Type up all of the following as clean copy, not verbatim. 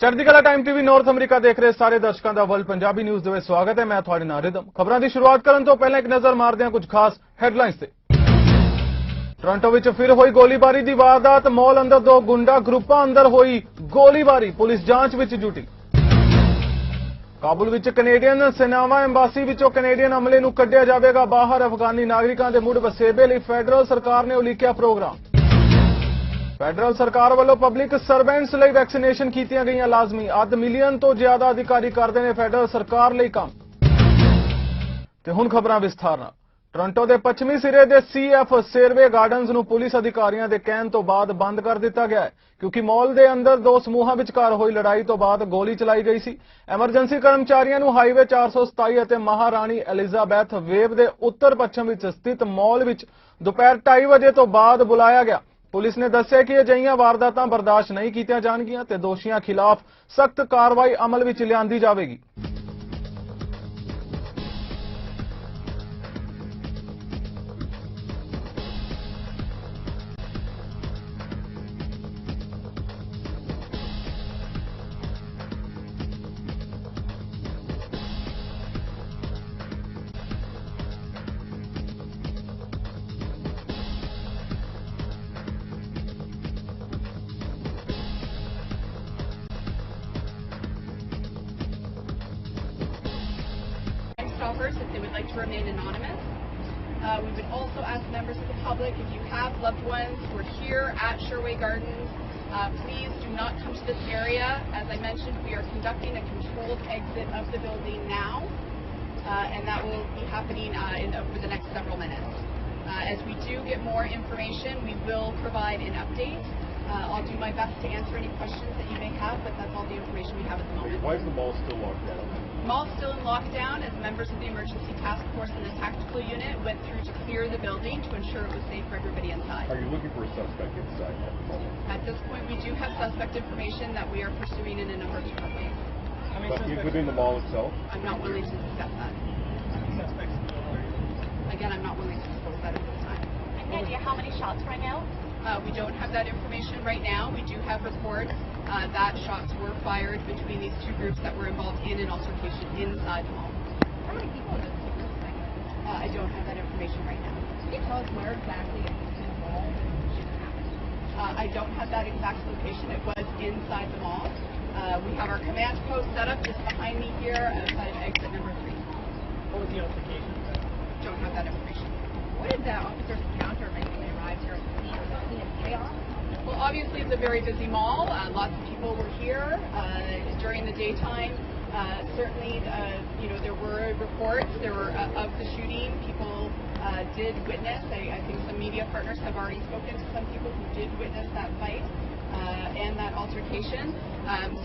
Chardikla time TV north अमरीका देख रहे सारे दर्शकों का वर्ल्ड पंजाबी न्यूज़ ਦੇ ਵਿੱਚ ਸਵਾਗਤ ਹੈ। मैं ਤੁਹਾਡੇ ਨਾਲ ਰਿਦਮ। ਖਬਰਾਂ ਦੀ ਸ਼ੁਰੂਆਤ ਕਰਨ ਤੋਂ ਪਹਿਲਾਂ ਇੱਕ ਨਜ਼ਰ ਮਾਰਦੇ ਹਾਂ ਕੁਝ ਖਾਸ ਹੈਡਲਾਈਨਸ ਤੇ। ਟੋਰਾਂਟੋ ਵਿੱਚ ਫਿਰ ਹੋਈ ਗੋਲੀਬਾਰੀ ਦੀ ਵਾਰਦਾਤ, ਮਾਲ ਅੰਦਰ ਦੋ ਗੁੰਡਾ ਗਰੁੱਪਾਂ ਅੰਦਰ ਹੋਈ ਗੋਲੀਬਾਰੀ, ਪੁਲਿਸ ਜਾਂਚ ਵਿੱਚ ਜੁਟੀ। ਕਾਬੁਲ ਵਿੱਚ ਕੈਨੇਡੀਅਨ ਸੈਨਾਵਾਂ ਐਮਬਾਸੀ ਵਿੱਚੋਂ ਕੈਨੇਡੀਅਨ ਅਮਲੇ ਨੂੰ ਕੱਢਿਆ ਜਾਵੇਗਾ ਬਾਹਰ। ਅਫਗਾਨੀ ਨਾਗਰਿਕਾਂ ਦੇ ਮੁੜ ਵਸੇਬੇ ਲਈ ਫੈਡਰਲ ਸਰਕਾਰ ਨੇ ਉਲੀਕਿਆ ਪ੍ਰੋਗਰਾਮ। ਫੈਡਰਲ ਸਰਕਾਰ ਵੱਲੋਂ ਪਬਲਿਕ ਸਰਵੈਂਟਸ ਲਈ ਵੈਕਸੀਨੇਸ਼ਨ ਕੀਤੀਆਂ ਗਈਆਂ ਲਾਜ਼ਮੀ। ਅੱਧ ਮਿਲੀਅਨ ਤੋਂ ਜ਼ਿਆਦਾ ਅਧਿਕਾਰੀ ਕਰਦੇ ਨੇ ਫੈਡਰਲ ਸਰਕਾਰ ਲਈ ਕੰਮ। ਤੇ ਹੁਣ ਖਬਰਾਂ ਵਿਸਥਾਰ ਨਾਲ। ਟੋਰਾਂਟੋ ਦੇ ਪੱਛਮੀ ਸਿਰੇ ਦੇ ਸੀਐਫ ਸੇਰਵੇ ਗਾਰਡਨਜ਼ ਨੂੰ ਪੁਲਿਸ ਅਧਿਕਾਰੀਆਂ ਦੇ ਕਹਿਣ ਤੋਂ ਬਾਅਦ ਬੰਦ ਕਰ ਦਿੱਤਾ ਗਿਆ ਹੈ ਕਿਉਂਕਿ ਮਾਲ ਦੇ ਅੰਦਰ ਦੋ ਸਮੂਹਾਂ ਵਿਚਕਾਰ ਹੋਈ ਲੜਾਈ ਤੋਂ ਬਾਅਦ ਗੋਲੀ ਚਲਾਈ ਗਈ ਸੀ। ਐਮਰਜੈਂਸੀ ਕਰਮਚਾਰੀਆਂ ਨੂੰ ਹਾਈਵੇ 427 ਅਤੇ ਮਹਾਰਾਣੀ ਐਲਿਜ਼ਾਬੈਥ ਵੇਵ ਦੇ ਉੱਤਰ ਪੱਛਮ ਵਿੱਚ ਸਥਿਤ ਮਾਲ ਵਿੱਚ ਦੁਪਹਿਰ 2:30 ਵਜੇ ਤੋਂ ਬਾਅਦ ਬੁਲਾਇਆ ਗਿਆ। ਪੁਲਿਸ ਨੇ ਦੱਸਿਆ ਕਿ ਅਜਿਹੀਆਂ ਵਾਰਦਾਤਾਂ ਬਰਦਾਸ਼ਤ ਨਹੀਂ ਕੀਤੀਆਂ ਜਾਣਗੀਆਂ ਤੇ ਦੋਸ਼ੀਆਂ ਖਿਲਾਫ ਸਖਤ ਕਾਰਵਾਈ ਅਮਲ ਵਿੱਚ ਲਿਆਂਦੀ ਜਾਵੇਗੀ। Stoppers if they would like to remain anonymous. We would also ask members of the public, if you have loved ones who are here at Sherway Gardens, please do not come to this area. As I mentioned, we are conducting a controlled exit of the building now, and that will be happening over the next several minutes. As we do get more information, we will provide an update. I'll do my best to answer any questions that you may have, but that's all the information we have at the moment. Why is the mall still locked down? The mall's still in lockdown as members of the emergency task force and the tactical unit went through to clear the building to ensure it was safe for everybody inside. Are you looking for a suspect inside at the moment? At this point, we do have suspect information that we are pursuing in a number of different ways. But within the mall itself? I'm not willing to discuss that. Again, I'm not willing to disclose that at this time. Any idea how many shots rang out? We don't have that information right now. We do have reports that shots were fired between these two groups that were involved in an altercation inside the mall. How many people are those two groups? I don't have that information right now. Can you tell us where exactly in the mall the shooting happened? I don't have that exact location. It was inside the mall. We have our command post set up just behind me here outside of exit number 3. What was the altercation? Don't have that information. What did the officers encounter when they arrived here at the scene? Was the scene of chaos? Well, obviously it's a very busy mall. Lots of people were here during the daytime. Certainly, there were reports of the shooting. People did witness. I think some media partners have already spoken to some people who did witness that fight and that altercation.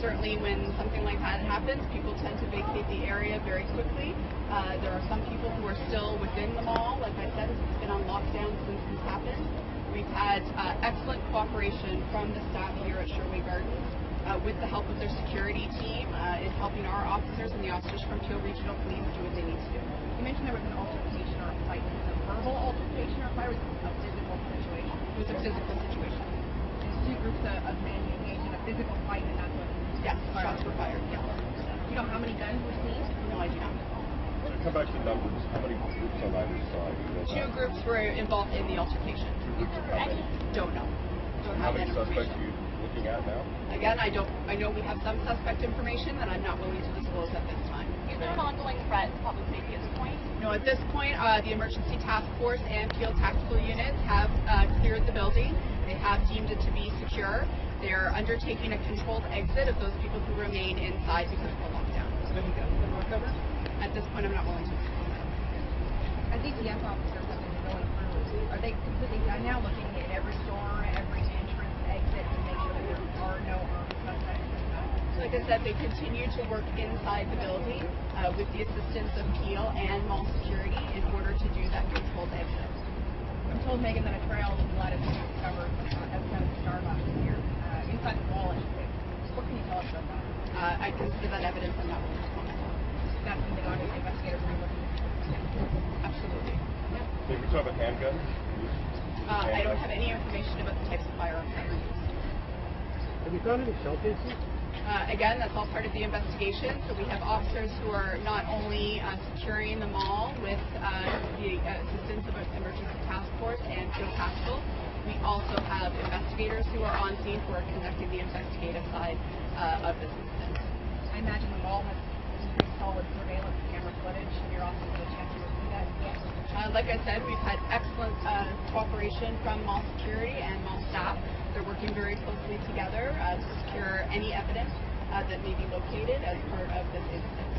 Certainly, when something like that happens, people tend to vacate the area very quickly. There are some people who are still within the mall. Like I said, it's been on lockdown since this happened. We've had excellent cooperation from the staff here at Sherway Gardens with the help of their security team in helping our officers and the officers from Peel Regional Police do what they need to do. You mentioned there was an altercation or a fight. Was it a verbal altercation or a fight, or was it a physical situation? It was a physical situation. There's two groups of men engaged in a physical fight, and that's what... Yes, shots were fired. Yes. You know how many guns were seen? No, I do not. Come back to the numbers. How many groups on either side? Two groups were involved in the altercation. Two groups of how many? Don't know. Don't How have many that suspects information. are you looking at now? Again, I know we have some suspect information that I'm not willing to disclose at this time. Is there an ongoing threat to public safety at this point? No, at this point, the emergency task force and Peel tactical units have cleared the building. They have deemed it to be secure. They are undertaking a controlled exit of those people who remain inside because of the lockdown. Any guns been recovered? At this point, I'm not willing to disclose that. As DPS officers have been going through, are they completely done now, looking at every store, every entrance, exit, to make sure that there are no armed suspects? Like I said, they continue to work inside the building with the assistance of Peel and mall security in order to do that controlled exit. I'm told, Megan, that a trail of blood has been discovered outside of the Starbucks here, inside the wall, I should say. What can you tell us about that? I consider that evidence. I'm not willing to comment on. That's something obviously investigators are looking into. Absolutely. Did we talk about handguns? I don't have any information about the types of firearms that were used. Have you found any shell casings? Again, that's all part of the investigation. So we have officers who are not only securing the mall with the assistance of an emergency task force and field tactical, we also have investigators who are on scene who are conducting the investigative side of this incident. I imagine the mall has pretty solid surveillance camera footage. Have your office had a chance to review that? Yes. Like I said, we've had excellent cooperation from mall security and mall staff. They're working very closely together to secure any evidence that may be located as part of this incident.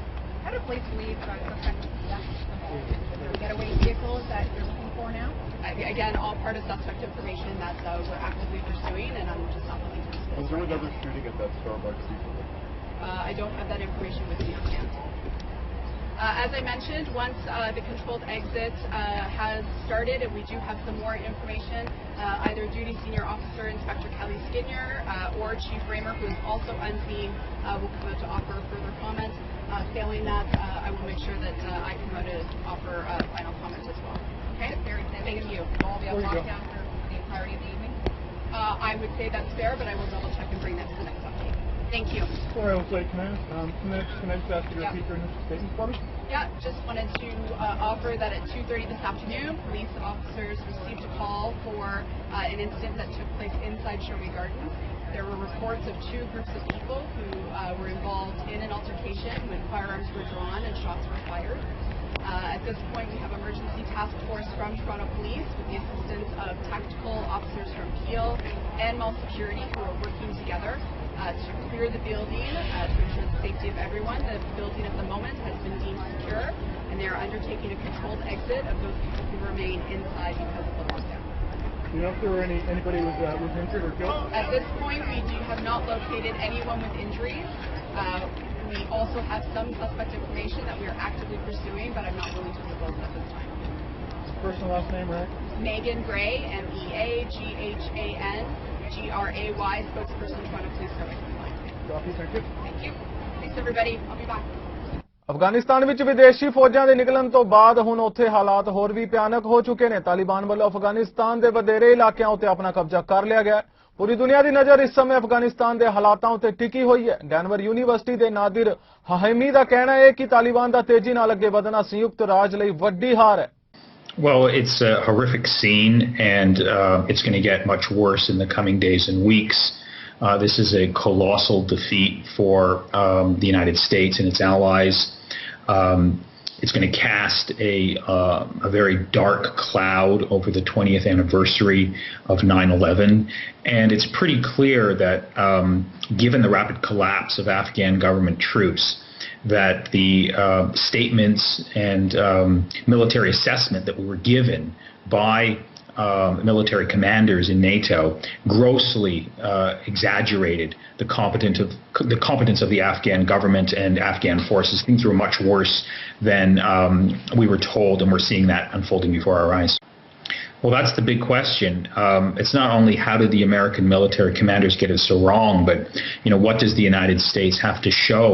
How do police believe suspects left the mall? Is there a getaway vehicle that you're looking for now? Again, all part of suspect information that we're actively pursuing, and I'm just not willing to disclose. Was there another shooting at that Starbucks recently? I don't have that information with me on hand. As I mentioned, once the controlled exit has started, and we do have some more information, either Duty Senior Officer Inspector Kelly Skinner or Chief Raymer, who is also unseen, will come out to offer further comment. Failing that, I will make sure that I come out to offer final comment as well. Okay? Thank you. Will all be on lockdown for the entirety of the evening? I would say that's fair, but I will double check and bring that to the next update. Thank you. Before I was late, can I just ask you to repeat your initial statement for me? Yeah, just wanted to offer that at 2:30 this afternoon, police officers received a call for an incident that took place inside Sherway Gardens. There were reports of two groups of people who were involved in an altercation when firearms were drawn and shots were fired. At this point, we have emergency task force from Toronto Police with the assistance of tactical officers from Peel and mall security who are working together to clear the building to ensure the safety of everyone. The building at the moment has been deemed secure, and they are undertaking a controlled exit of those people who remain inside because of the lockdown. Do you know if there were anybody was injured or killed? At this point, we have not located anyone with injuries. We also have some suspect information that we are actively pursuing, but I'm not willing to disclose at this time. First and last name, right? Megan Gray, MEAGHANGRAY, spokesperson, Toronto Police Service. Copy, thank you. Thank you. Thanks, everybody. I'll be back. Afghanistan ਵਿੱਚ ਵਿਦੇਸ਼ੀ ਫੌਜਾਂ ਦੇ ਨਿਕਲਣ ਤੋਂ ਬਾਅਦ ਹੁਣ ਉੱਥੇ ਹਾਲਾਤ ਹੋਰ ਵੀ ਭਿਆਨਕ ਹੋ ਚੁੱਕੇ ਨੇ। ਤਾਲਿਬਾਨ ਵੱਲੋਂ ਅਫਗਾਨਿਸਤਾਨ ਦੇ ਵਧੇਰੇ ਇਲਾਕਿਆਂ ਉੱਤੇ ਆਪਣਾ ਕਬਜ਼ਾ ਕਰ ਲਿਆ ਗਿਆ ਹੈ। ਪੂਰੀ ਦੁਨੀਆ ਦੀ ਨਜ਼ਰ ਇਸ ਸਮੇਂ ਅਫਗਾਨਿਸਤਾਨ ਦੇ ਹਾਲਾਤਾਂ ਉੱਤੇ ਟਿਕੀ ਹੋਈ ਹੈ। ਡੈਨਵਰ ਯੂਨੀਵਰਸਿਟੀ ਦੇ ਨਾਦਿਰ ਹਾਹਿਮੀ ਦਾ ਕਹਿਣਾ ਹੈ ਕਿ ਤਾਲਿਬਾਨ ਦਾ ਤੇਜ਼ੀ ਨਾਲ ਅੱਗੇ ਵਧਣਾ ਸੰਯੁਕਤ ਰਾਜ ਲਈ ਵੱਡੀ ਹਾਰ ਹੈ। Well, it's a horrific scene, and it's going to get much worse in the coming days and weeks. This is a colossal defeat for the United States and its allies. It's going to cast a very dark cloud over the 20th anniversary of 9/11, and it's pretty clear that given the rapid collapse of Afghan government troops, that the statements and military assessment that we were given by military commanders in NATO grossly exaggerated the competence of the Afghan government and Afghan forces. Things were much worse than we were told, and we're seeing that unfolding before our eyes. Well, that's the big question. It's not only how did the American military commanders get it so wrong, but what does the United States have to show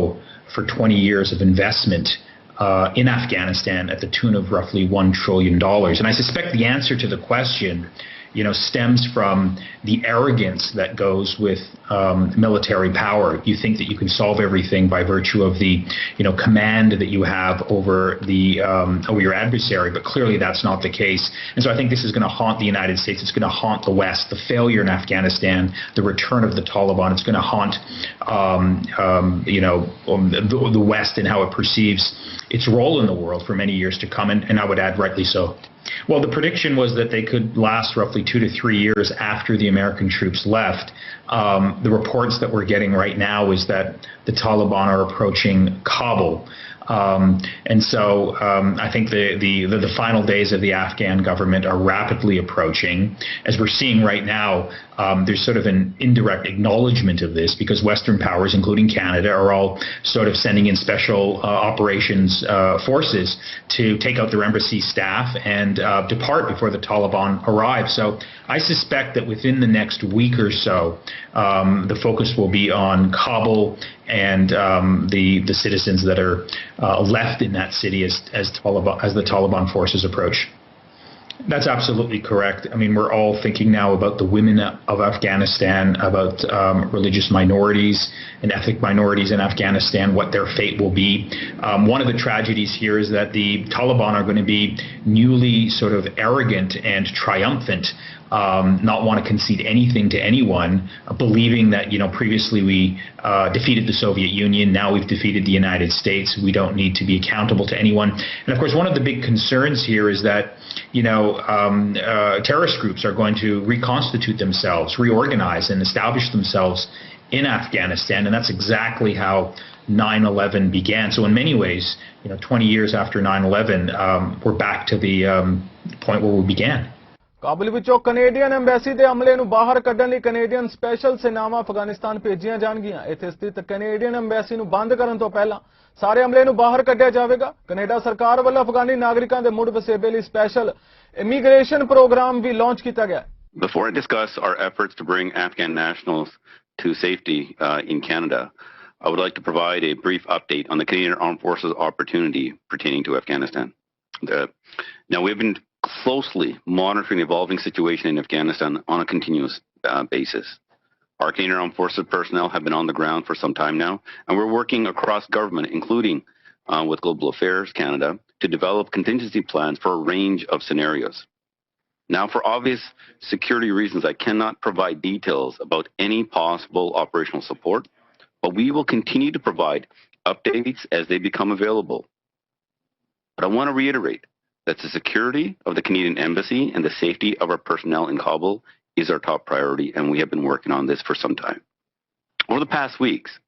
for 20 years of investment in Afghanistan at the tune of roughly $1 trillion. And I suspect the answer to the question, stems from the arrogance that goes with military power. You think that you can solve everything by virtue of the, command that you have over over your adversary, but clearly that's not the case. And so I think this is going to haunt the United States. It's going to haunt the West. The failure in Afghanistan, the return of the Taliban. It's going to haunt, the West and how it perceives its role in the world for many years to come, and I would add rightly so. Well, the prediction was that they could last roughly 2 to 3 years after the American troops left. The reports that we're getting right now is that the Taliban are approaching Kabul. And so I think the final days of the Afghan government are rapidly approaching. As we're seeing right now, there's sort of an indirect acknowledgement of this because Western powers, including Canada, are all sort of sending in special operations forces to take out their embassy staff and depart before the Taliban arrive. So I suspect that within the next week or so, the focus will be on Kabul and the citizens that are left in that city as the Taliban forces approach. That's absolutely correct. I mean, we're all thinking now about the women of Afghanistan, about religious minorities and ethnic minorities in Afghanistan, what their fate will be. One of the tragedies here is that the Taliban are going to be newly sort of arrogant and triumphant, not want to concede anything to anyone, believing that, previously we defeated the Soviet Union, now we've defeated the United States, we don't need to be accountable to anyone. And of course, one of the big concerns here is that, terrorist groups are going to reconstitute themselves, reorganize and establish themselves in Afghanistan, and that's exactly how 9/11 began. So in many ways, 20 years after 9/11, we're back to the point where we began. Kabul ਵਿੱਚੋਂ Canadian embassy ਦੇ ਅਮਲੇ ਨੂੰ ਬਾਹਰ ਕੱਢਣ ਲਈ Canadian special ਸੈਨਾਵਾਂ Afghanistan ਭੇਜੀਆਂ ਜਾਣਗੀਆਂ। ਇੱਥੇ ਸਥਿਤ ਕੈਨੇਡੀਅਨ ਐਮਬੈਸੀ ਨੂੰ ਬੰਦ ਕਰਨ ਤੋਂ ਪਹਿਲਾਂ ਸਾਰੇ ਅਮਲੇ ਨੂੰ ਬਾਹਰ ਕੱਢਿਆ ਜਾਵੇਗਾ। ਕੈਨੇਡਾ ਸਰਕਾਰ ਵੱਲੋਂ ਅਫਗਾਨੀ ਨਾਗਰਿਕਾਂ ਦੇ ਮੁੜ ਵਸੇਬੇ ਲਈ ਸਪੈਸ਼ਲ ਇਮੀਗ੍ਰੇਸ਼ਨ ਪ੍ਰੋਗਰਾਮ ਵੀ ਲਾਂਚ ਕੀਤਾ ਗਿਆ। Before I discuss our efforts to bring Afghan nationals to safety in Canada, I would like to provide a brief update on the Canadian Armed Forces opportunity pertaining to Afghanistan. Now, we've been closely monitoring the evolving situation in Afghanistan on a continuous basis. Our Canadian Armed Forces personnel have been on the ground for some time now, and we're working across government, including with Global Affairs Canada, to develop contingency plans for a range of scenarios. Now, for obvious security reasons, I cannot provide details about any possible operational support, but we will continue to provide updates as they become available. But I want to reiterate that the security of the Canadian Embassy and the safety of our personnel in Kabul is our top priority, and we have been working on this for some time. Over the past weeks,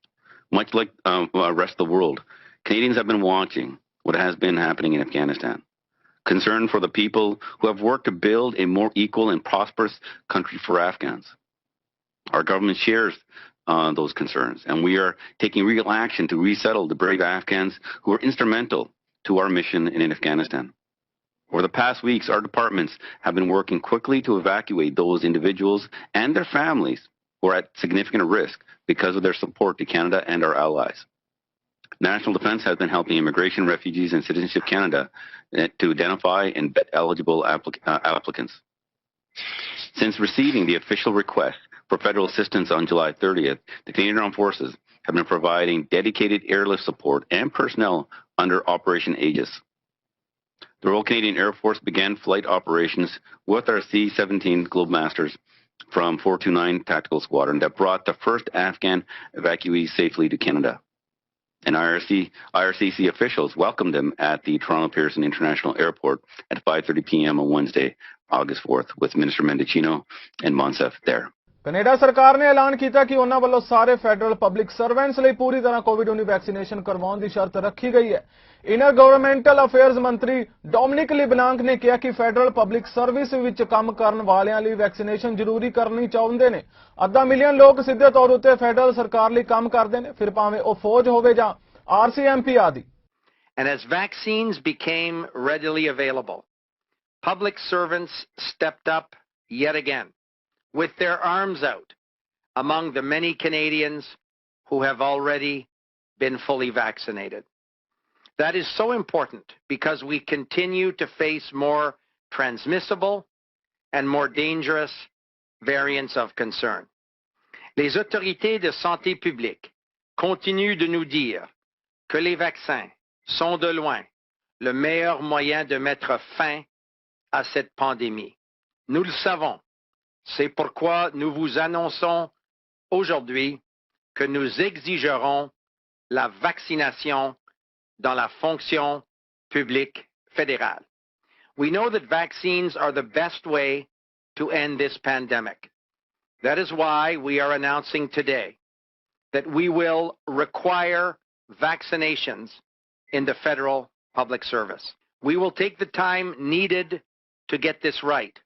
much like the rest of the world, Canadians have been watching what has been happening in Afghanistan. Concern for the people who have worked to build a more equal and prosperous country for Afghans. Our government shares those concerns, and we are taking real action to resettle the brave Afghans who are instrumental to our mission in Afghanistan. Over the past weeks, our departments have been working quickly to evacuate those individuals and their families who are at significant risk because of their support to Canada and our allies. National Defence has been helping Immigration, Refugees and Citizenship Canada to identify and vet eligible applicants. Since receiving the official request for federal assistance on July 30th, the Canadian Armed Forces have been providing dedicated airlift support and personnel under Operation Aegis. The Royal Canadian Air Force began flight operations with our C-17 Globemasters from 429 Tactical Squadron that brought the first Afghan evacuees safely to Canada. And IRCC officials welcomed them at the Toronto Pearson International Airport at 5:30 p.m. on Wednesday, August 4th, with Minister Mendicino and Monsef there. Canada ਸਰਕਾਰ ਨੇ ਐਲਾਨ ਕੀਤਾ ਕਿ ਉਹਨਾਂ ਵੱਲੋਂ ਸਾਰੇ federal public servants ਲਈ ਪੂਰੀ ਤਰ੍ਹਾਂ ਕੋਵਿਡ-19 ਵੈਕਸੀਨੇਸ਼ਨ ਕਰਵਾਉਣ ਦੀ ਸ਼ਰਤ ਰੱਖੀ ਗਈ ਹੈ। ਇਨਰ ਗਵਰਨਮੈਂਟਲ ਅਫੇਅਰਜ਼ ਮੰਤਰੀ ਡੋਮਿਨਿਕ ਲਿਬਨਾਂਕ ਨੇ ਕਿਹਾ ਕਿ ਫੈਡਰਲ ਪਬਲਿਕ ਸਰਵਿਸ ਵਿੱਚ ਕੰਮ ਕਰਨ ਵਾਲਿਆਂ ਲਈ ਵੈਕਸੀਨੇਸ਼ਨ ਜ਼ਰੂਰੀ ਕਰਨੀ ਚਾਹੁੰਦੇ ਨੇ। ਅੱਧਾ ਮਿਲੀਅਨ ਲੋਕ ਸਿੱਧੇ ਤੌਰ ਉੱਤੇ ਫੈਡਰਲ ਸਰਕਾਰ ਲਈ ਕੰਮ ਕਰਦੇ ਨੇ, ਫਿਰ ਭਾਵੇਂ ਉਹ ਫੌਜ ਹੋਵੇ ਜਾਂ RCMP ਆਦਿ। And as vaccines became readily available, public servants stepped up yet again, with their arms out among the many Canadians who have already been fully vaccinated. That is so important because we continue to face more transmissible and more dangerous variants of concern. Les autorités de santé publique continuent de nous dire que les vaccins sont de loin le meilleur moyen de mettre fin à cette pandémie. Nous le savons. C'est pourquoi nous vous annonçons aujourd'hui que nous exigerons la vaccination dans la fonction publique fédérale. We know that vaccines are the best way to end this pandemic. That is why we are announcing today that we will require vaccinations in the federal public service. We will take the time needed to get this right,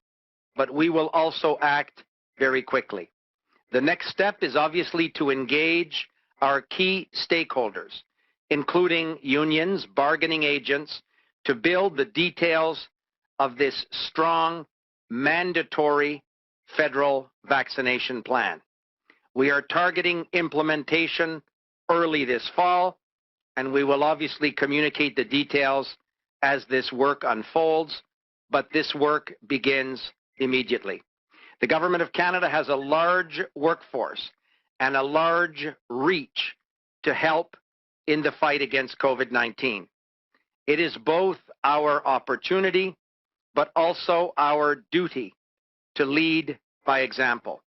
but we will also act very quickly. The next step is obviously to engage our key stakeholders, including unions, bargaining agents, to build the details of this strong, mandatory federal vaccination plan. We are targeting implementation early this fall, and we will obviously communicate the details as this work unfolds but this work begins immediately. The Government of Canada has a large workforce and a large reach to help in the fight against COVID-19. It is both our opportunity, but also our duty to lead by example.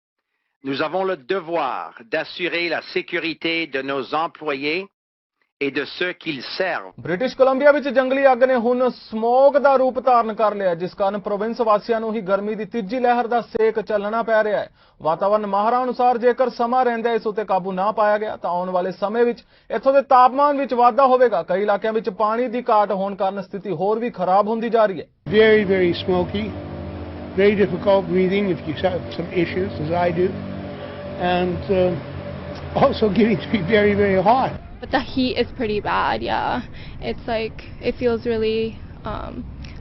Nous avons le devoir d'assurer la sécurité de nos employés et de ceux qu'ils servent. British Columbia ਵਿੱਚ ਜੰਗਲੀ ਅੱਗ ਨੇ ਹੁਣ smog ਦਾ ਰੂਪ ਧਾਰਨ ਕਰ ਲਿਆ, ਜਿਸ ਕਾਰਨ ਪ੍ਰੋਵਿੰਸ ਵਾਸੀਆਂ ਨੂੰ ਹੀ ਗਰਮੀ ਦੀ ਤੀਜੀ ਲਹਿਰ ਦਾ ਸੇਕ ਚੱਲਣਾ ਪੈ ਰਿਹਾ ਹੈ। ਵਾਤਾਵਰਣ ਮਾਹਰਾਂ ਅਨੁਸਾਰ ਜੇਕਰ ਸਮਾਂ ਰਹਿੰਦਾ ਇਸ ਉੱਤੇ ਕਾਬੂ ਨਾ ਪਾਇਆ ਗਿਆ ਤਾਂ ਆਉਣ ਵਾਲੇ ਸਮੇਂ ਵਿੱਚ ਇੱਥੋਂ ਦੇ ਤਾਪਮਾਨ ਵਿੱਚ ਵਾਧਾ ਹੋਵੇਗਾ। ਕਈ ਇਲਾਕਿਆਂ ਵਿੱਚ ਪਾਣੀ ਦੀ ਘਾਟ ਹੋਣ ਕਾਰਨ ਸਥਿਤੀ ਹੋਰ ਵੀ ਖਰਾਬ ਹੁੰਦੀ ਜਾ ਰਹੀ ਹੈ। Very, very smoky, very difficult breathing if you have some issues, as I do, and also getting to be very, very hot. But the heat is pretty bad, yeah. It's like, it feels really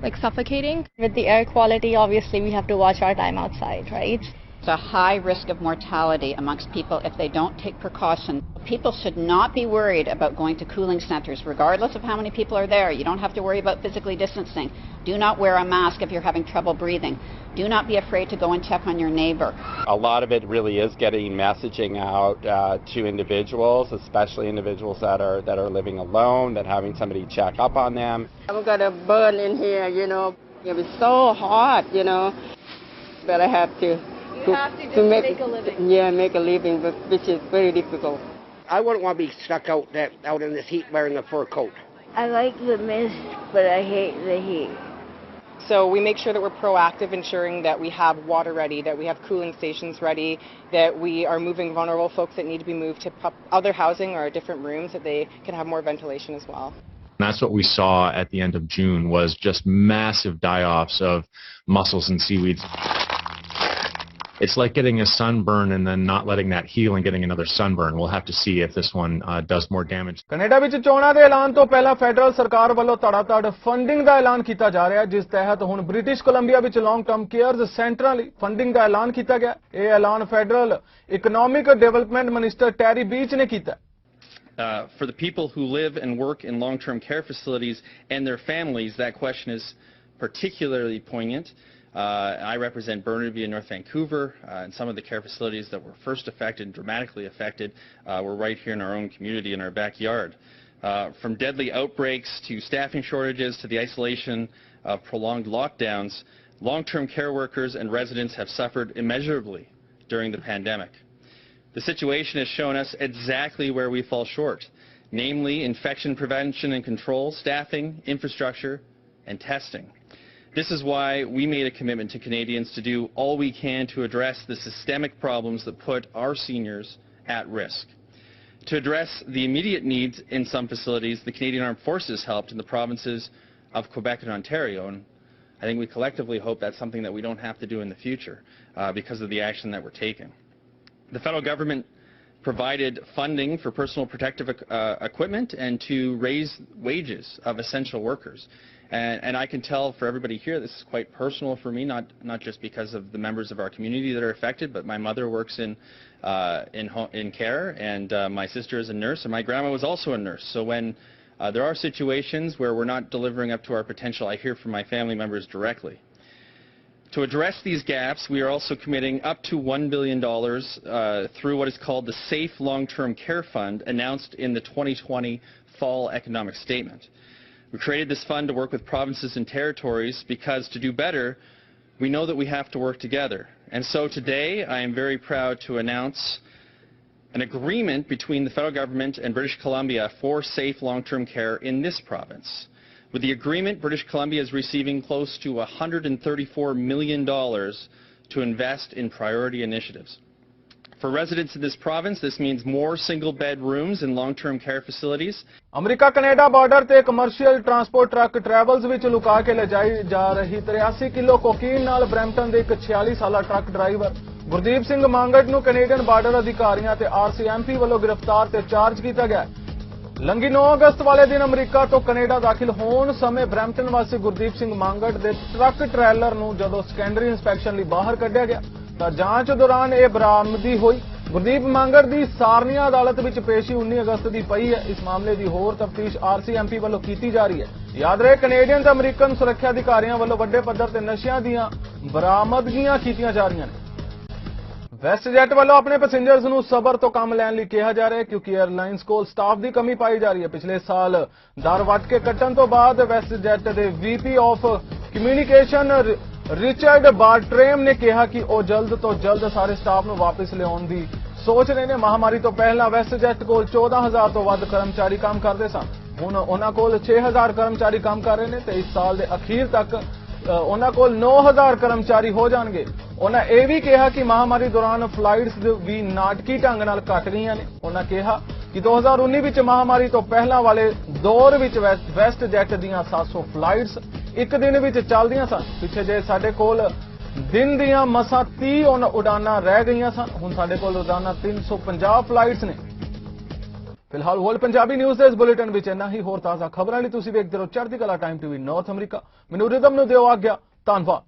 like suffocating. With the air quality, obviously we have to watch our time outside, right? It's a high risk of mortality amongst people if they don't take precaution. People should not be worried about going to cooling centers, regardless of how many people are there. You don't have to worry about physically distancing. Do not wear a mask if you're having trouble breathing. Do not be afraid to go and check on your neighbor. A lot of it really is getting messaging out to individuals, especially individuals that are living alone, that having somebody check up on them. I'm gonna burn in here, you know. It was so hot, you know, but I have to. You have to make a living. Yeah, make a living, but which is very difficult. I wouldn't want to be stuck out in this heat wearing a fur coat. I like the mist, but I hate the heat. So we make sure that we're proactive, ensuring that we have water ready, that we have cooling stations ready, that we are moving vulnerable folks that need to be moved to other housing or different rooms, that they can have more ventilation as well. That's what we saw at the end of June, was just massive die-offs of mussels and seaweeds. It's like getting a sunburn and then not letting that heal and getting another sunburn. We'll have to see if this one does more damage. Canada ਵਿੱਚ ਚੋਣਾਂ ਦੇ ਐਲਾਨ ਤੋਂ ਪਹਿਲਾਂ federal ਸਰਕਾਰ ਵੱਲੋਂ ਧੜਾਧੜ funding ਦਾ ਐਲਾਨ ਕੀਤਾ ਜਾ ਰਿਹਾ ਹੈ, ਜਿਸ ਤਹਿਤ ਹੁਣ ਬ੍ਰਿਟਿਸ਼ ਕੋਲੰਬੀਆ ਵਿੱਚ ਲੌਂਗ ਟਰਮ ਕੇਅਰਜ਼ ਸੈਂਟਰਾਂ ਲਈ ਫੰਡਿੰਗ ਦਾ ਐਲਾਨ ਕੀਤਾ ਗਿਆ। ਇਹ ਐਲਾਨ federal economic development minister ਟੈਰੀ beach ਨੇ ਕੀਤਾ। For the people who live and work in long-term care facilities and their families, that question is particularly poignant. I represent Burnaby and North Vancouver, and some of the care facilities that were first affected, dramatically affected, were right here in our own community, in our backyard. From deadly outbreaks to staffing shortages to the isolation of prolonged lockdowns, long-term care workers and residents have suffered immeasurably during the pandemic. The situation has shown us exactly where we fall short, namely infection prevention and control, staffing, infrastructure, and testing. This is why we made a commitment to Canadians to do all we can to address the systemic problems that put our seniors at risk. To address the immediate needs in some facilities, the Canadian Armed Forces helped in the provinces of Quebec and Ontario, and I think we collectively hope that's something that we don't have to do in the future because of the action that we're taking. The federal government provided funding for personal protective equipment and to raise wages of essential workers. And I can tell for everybody here, this is quite personal for me, not just because of the members of our community that are affected, but my mother works in care, and my sister is a nurse, and my grandma was also a nurse. So when there are situations where we're not delivering up to our potential, I hear from my family members directly. To address these gaps, we are also committing up to $1 billion through what is called the Safe Long-Term Care Fund, announced in the 2020 Fall Economic Statement. We created this fund to work with provinces and territories because to do better, we know that we have to work together. And so today, I am very proud to announce an agreement between the federal government and British Columbia for safe long-term care in this province. With the agreement, British Columbia is receiving close to $134 million to invest in priority initiatives. For residents in this province, this means more single-bed rooms in long-term care facilities. America Canada border ਤੇ commercial transport truck travels ਵਿੱਚ ਲੁਕਾ ਕੇ ਲਿਜਾਈ ਜਾ ਰਹੀ 83 kilo cocaine ਨਾਲ Brampton ਦੇ ਇੱਕ 46 ਸਾਲਾ truck driver Gurdeep Singh Mangar ਨੂੰ ਕੈਨੇਡੀਅਨ ਬਾਰਡਰ ਅਧਿਕਾਰੀਆਂ ਤੇ ਆਰਸੀਐਮਪੀ ਵੱਲੋਂ ਗ੍ਰਿਫਤਾਰ ਤੇ ਚਾਰਜ ਕੀਤਾ ਗਿਆ। ਲੰਘੀ 9 ਅਗਸਤ ਵਾਲੇ ਦਿਨ ਅਮਰੀਕਾ ਤੋਂ ਕੈਨੇਡਾ ਦਾਖਲ ਹੋਣ ਸਮੇਂ ਬਰੈਂਪਟਨ ਵਾਸੀ ਗੁਰਦੀਪ ਸਿੰਘ ਮੰਗੜ ਦੇ ਟਰੱਕ ਟਰੈਲਰ ਨੂੰ ਜਦੋਂ ਸੈਕੰਡਰੀ ਇੰਸਪੈਕਸ਼ਨ ਲਈ ਬਾਹਰ ਕੱਢਿਆ ਗਿਆ ਤਾਂ ਜਾਂਚ ਦੌਰਾਨ ਇਹ ਬਰਾਮਦੀ ਹੋਈ ਗੁਰਦੀਪ ਮੰਗੜ ਦੀ ਸਾਰਨੀਆ ਅਦਾਲਤ ਵਿੱਚ ਪੇਸ਼ੀ 19 ਅਗਸਤ ਦੀ ਪਈ ਹੈ। ਇਸ ਮਾਮਲੇ ਦੀ ਹੋਰ ਤਫਤੀਸ਼ RCMP ਵੱਲੋਂ ਕੀਤੀ ਜਾ ਰਹੀ ਹੈ। ਯਾਦ ਰਹੇ ਕੈਨੇਡੀਅਨ ਤੇ ਅਮਰੀਕਨ ਸੁਰੱਖਿਆ ਅਧਿਕਾਰੀਆਂ ਵੱਲੋਂ ਵੱਡੇ ਪੱਧਰ ਤੇ ਨਸ਼ਿਆਂ ਦੀਆਂ ਬਰਾਮਦਗੀਆਂ ਕੀਤੀਆਂ ਜਾ ਰਹੀਆਂ ਨੇ। ਵੈਸਟਜੈਟ ਵੱਲੋਂ ਆਪਣੇ ਪੈਸੇਂਜਰਸ ਨੂੰ ਸਬਰ ਤੋਂ ਕੰਮ ਲੈਣ ਲਈ ਕਿਹਾ ਜਾ ਰਿਹਾ ਹੈ ਕਿਉਂਕਿ 에ਅਰਲਾਈਨਸ ਕੋਲ ਸਟਾਫ ਦੀ ਕਮੀ ਪਾਈ ਜਾ ਰਹੀ ਹੈ। ਪਿਛਲੇ ਸਾਲ ਦਰ ਵੱਟ ਕੇ ਕੱਟਣ ਤੋਂ ਬਾਅਦ ਵੈਸਟਜੈਟ ਦੇ VP ਆਫ ਕਮਿਊਨੀਕੇਸ਼ਨ ਰਿਚਰਡ ਬਾਰਟਰੇਮ ਨੇ ਕਿਹਾ ਕਿ ਉਹ ਜਲਦ ਤੋਂ ਜਲਦ ਸਾਰੇ ਸਟਾਫ ਨੂੰ ਵਾਪਸ ਲਿਆਉਣ ਦੀ ਸੋਚ ਰਹੇ ਨੇ। ਮਹਾਮਾਰੀ ਤੋਂ ਪਹਿਲਾਂ ਵੈਸਟਜੈਟ ਕੋਲ 14,000 ਤੋਂ ਵੱਧ ਕਰਮਚਾਰੀ ਕੰਮ ਕਰਦੇ ਸਨ। ਹੁਣ ਉਹਨਾਂ ਕੋਲ 6,000 ਕਰਮਚਾਰੀ ਕੰਮ ਕਰ ਰਹੇ ਨੇ ਤੇ ਇਸ ਸਾਲ ਦੇ ਅਖੀਰ ਤੱਕ ਉਹਨਾਂ ਕੋਲ 9,000 ਕਰਮਚਾਰੀ ਹੋ ਜਾਣਗੇ। ਉਹਨਾਂ ਇਹ ਵੀ ਕਿਹਾ ਕਿ ਮਹਾਮਾਰੀ ਦੌਰਾਨ ਫਲਾਈਟਸ ਵੀ ਨਾਟਕੀ ਢੰਗ ਨਾਲ ਘਟ ਗਈਆਂ ਨੇ। ਉਹਨਾਂ ਕਿਹਾ ਕਿ 2019 ਵਿੱਚ ਮਹਾਮਾਰੀ ਤੋਂ ਪਹਿਲਾਂ ਵਾਲੇ ਦੌਰ ਵਿੱਚ ਵੈਸਟਜੈਟ ਦੀਆਂ 700 ਫਲਾਈਟਸ ਇੱਕ ਦਿਨ ਵਿੱਚ ਚੱਲਦੀਆਂ ਸਨ। ਪਿੱਛੇ ਜੇ ਸਾਡੇ ਕੋਲ ਦਿਨ ਦੀਆਂ ਮਸਾਂ 30 ਉਡਾਨਾਂ ਰਹਿ ਗਈਆਂ ਸਨ। ਹੁਣ ਸਾਡੇ ਕੋਲ ਰੋਜ਼ਾਨਾ 350 ਫਲਾਈਟਸ ਨੇ। ਫਿਲਹਾਲ ਵਰਲਡ ਪੰਜਾਬੀ ਨਿਊਜ਼ ਦੇ ਇਸ ਬੁਲੇਟਿਨ ਵਿੱਚ ਇੰਨਾ ਹੀ। ਹੋਰ ਤਾਜ਼ਾ ਖਬਰਾਂ ਲਈ ਤੁਸੀਂ ਵੇਖਦੇ ਰਹੋ ਚੜ੍ਹਦੀ ਕਲਾ ਟਾਈਮ TV ਨਾਰਥ ਅਮਰੀਕਾ। ਮੈਨੂੰ ਰਿਦਮ ਨੂੰ ਦਿਓ ਆਗਿਆ। ਧੰਨਵਾਦ।